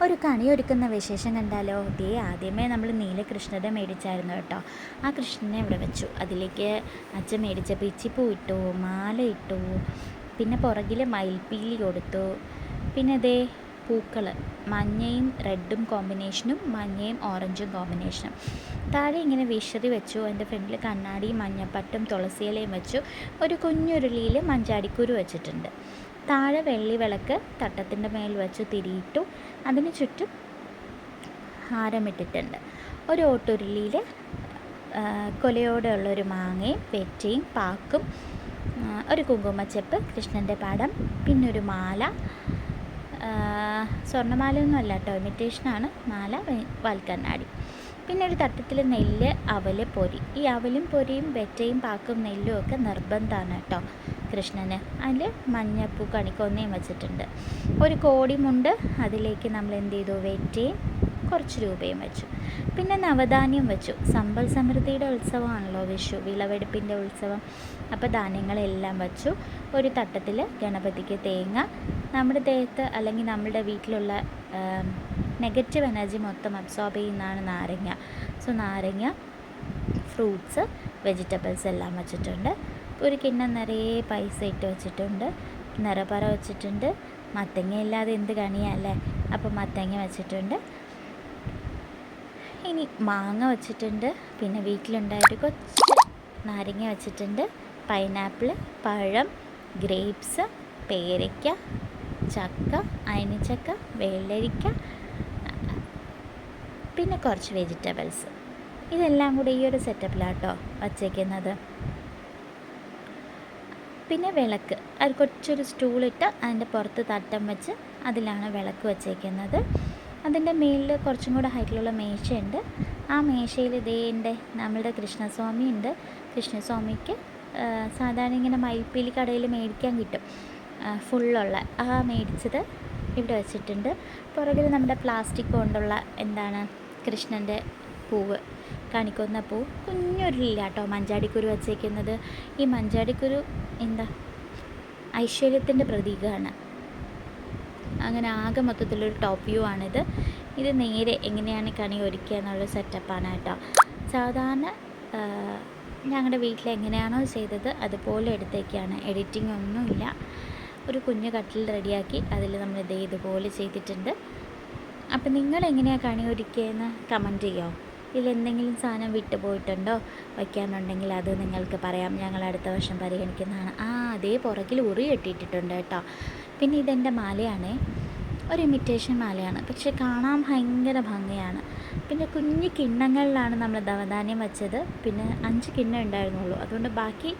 ഒരു കണി ഒരുക്കുന്ന വിശേഷം കണ്ടാലോ? ആദ്യമേ നമ്മൾ നീലകൃഷ്ണരെ മേടിച്ചായിരുന്നു കേട്ടോ. ആ കൃഷ്ണനെ ഇവിടെ വെച്ചു. അതിലേക്ക് അച്ഛൻ മേടിച്ച പിച്ചിപ്പൂ ഇട്ടു, മാല ഇട്ടു, പിന്നെ പുറകിൽ മയിൽപ്പീലി കൊടുത്തു. പിന്നെ പൂക്കൾ മഞ്ഞയും റെഡും കോമ്പിനേഷനും മഞ്ഞയും ഓറഞ്ചും കോമ്പിനേഷനും. താഴെ ഇങ്ങനെ വിശറി വെച്ചു. എൻ്റെ ഫ്രണ്ടിൽ കണ്ണാടിയും മഞ്ഞപ്പട്ടും തുളസിയിലയും വെച്ചു. ഒരു കുഞ്ഞുരുളിയിൽ മഞ്ചാടിക്കുരു വെച്ചിട്ടുണ്ട്. താഴെ വെള്ളി വിളക്ക് തട്ടത്തിൻ്റെ മേൽ വെച്ച് തിരിയിട്ടു. അതിന് ചുറ്റും ഹാരമിട്ടിട്ടുണ്ട്. ഒരു ഓട്ടുരുളിയിൽ കൊലയോടെ ഉള്ളൊരു മാങ്ങയും വെറ്റയും പാക്കും, ഒരു കുങ്കുമച്ചെപ്പ്, കൃഷ്ണൻ്റെ പടം, പിന്നൊരു മാല. സ്വർണ്ണമാലയൊന്നും അല്ല കേട്ടോ, ഇമിറ്റേഷനാണ് മാല. വാൽക്കണ്ണാടി. പിന്നെ ഒരു തട്ടത്തിൽ നെല്ല്, അവൽ, പൊരി. ഈ അവലും പൊരിയും വെറ്റയും പാക്കും നെല്ലും ഒക്കെ നിർബന്ധമാണ് കേട്ടോ കൃഷ്ണന്. അതിൽ മഞ്ഞപ്പൂ കണിക്കൊന്നയും വെച്ചിട്ടുണ്ട്. ഒരു കോടിമുണ്ട്, അതിലേക്ക് നമ്മൾ എന്ത് ചെയ്തു, വെറ്റയും കുറച്ച് രൂപയും വെച്ചു. പിന്നെ നവധാന്യം വെച്ചു. സമ്പൽ സമൃദ്ധിയുടെ ഉത്സവമാണല്ലോ വിഷു, വിളവെടുപ്പിൻ്റെ ഉത്സവം. അപ്പോൾ ധാന്യങ്ങളെല്ലാം വെച്ചു. ഒരു തട്ടത്തിൽ ഗണപതിക്ക് തേങ്ങ. നമ്മുടെ ദേഹത്ത് അല്ലെങ്കിൽ നമ്മുടെ വീട്ടിലുള്ള നെഗറ്റീവ് എനർജി മൊത്തം അബ്സോർബ് ചെയ്യുന്നതാണ് നാരങ്ങ. സോ നാരങ്ങ, ഫ്രൂട്ട്സ്, വെജിറ്റബിൾസ് എല്ലാം വെച്ചിട്ടുണ്ട്. ഒരു കിണ്ണം നിറയെ പൈസ ഇട്ട് വെച്ചിട്ടുണ്ട്. നിറപ്പറ വെച്ചിട്ടുണ്ട്. മത്തങ്ങ ഇല്ലാതെ എന്ത് കണിയല്ലേ, അപ്പോൾ മത്തങ്ങ വെച്ചിട്ടുണ്ട്. ഇനി മാങ്ങ വെച്ചിട്ടുണ്ട്. പിന്നെ വീട്ടിലുണ്ടായിട്ട് കുറച്ച് നാരങ്ങ വെച്ചിട്ടുണ്ട്. പൈനാപ്പിൾ, പഴം, ഗ്രേപ്സ്, പേരയ്ക്ക, ചക്ക, അയനിച്ചക്ക, വെള്ളരിക്ക, പിന്നെ കുറച്ച് വെജിറ്റബിൾസ്. ഇതെല്ലാം കൂടി ഈ ഒരു സെറ്റപ്പിലാട്ടോ വച്ചേക്കുന്നത്. പിന്നെ വിളക്ക്, അത് കുറച്ചൊരു സ്റ്റൂളിട്ട് അതിൻ്റെ പുറത്ത് തട്ടം വെച്ച് അതിലാണ് വിളക്ക് വച്ചേക്കുന്നത്. അതിൻ്റെ മേളിൽ കുറച്ചും കൂടെ ഹൈറ്റിലുള്ള മേശയുണ്ട്. ആ മേശയിൽ ഉണ്ട് നമ്മളുടെ കൃഷ്ണസ്വാമി ഉണ്ട്. കൃഷ്ണസ്വാമിക്ക് സാധാരണ ഇങ്ങനെ മയിൽപ്പീലി കടയിൽ മേടിക്കാൻ കിട്ടും, ഫുള്ളുള്ള ആ മേടിച്ചത് ഇവിടെ വെച്ചിട്ടുണ്ട്. പുറകിൽ നമ്മുടെ പ്ലാസ്റ്റിക് കൊണ്ടുള്ള കൃഷ്ണൻ്റെ പൂവ്, കണിക്കൊന്ന പൂ. കുഞ്ഞൊരുളില്ല കേട്ടോ മഞ്ചാടിക്കുരു വച്ചേക്കുന്നത്. ഈ മഞ്ചാടിക്കുരു ഐശ്വര്യത്തിൻ്റെ പ്രതീകമാണ്. അങ്ങനെ ആകെ മൊത്തത്തിലൊരു ടോപ്പ് വ്യൂ ആണിത്. ഇത് നേരെ എങ്ങനെയാണ് കണി ഒരുക്കുക എന്നുള്ള സെറ്റപ്പാണ് കേട്ടോ. സാധാരണ ഞങ്ങളുടെ വീട്ടിൽ എങ്ങനെയാണോ ചെയ്തത് അതുപോലെ എടുത്തേക്കാണ്. എഡിറ്റിംഗ് ഒന്നുമില്ല. ഒരു കുഞ്ഞു കട്ടിൽ റെഡിയാക്കി അതിൽ നമ്മൾ ഇതുപോലെ ചെയ്തിട്ടുണ്ട്. അപ്പം നിങ്ങളെങ്ങനെയാണ് കണി ഒരുക്കിയതെന്ന് കമൻറ്റ് ചെയ്യുമോ? ഇതിലെന്തെങ്കിലും സാധനം വിട്ടുപോയിട്ടുണ്ടോ വയ്ക്കാനുണ്ടെങ്കിൽ അത് നിങ്ങൾക്ക് പറയാം. ഞങ്ങൾ അടുത്ത വർഷം പരിഗണിക്കുന്നതാണ്. അതേ പുറകിൽ ഉറി കെട്ടിയിട്ടിട്ടുണ്ട് കേട്ടോ. പിന്നെ ഇതെൻ്റെ മാലയാണേ, ഒരു ഇമിറ്റേഷൻ മാലയാണ്, പക്ഷെ കാണാൻ ഭയങ്കര ഭംഗിയാണ്. പിന്നെ കുഞ്ഞു കിണ്ണങ്ങളിലാണ് നമ്മൾ നവധാന്യം വെച്ചത്. പിന്നെ 5 കിണ്ണം ഉണ്ടായിരുന്നുള്ളൂ, അതുകൊണ്ട് ബാക്കി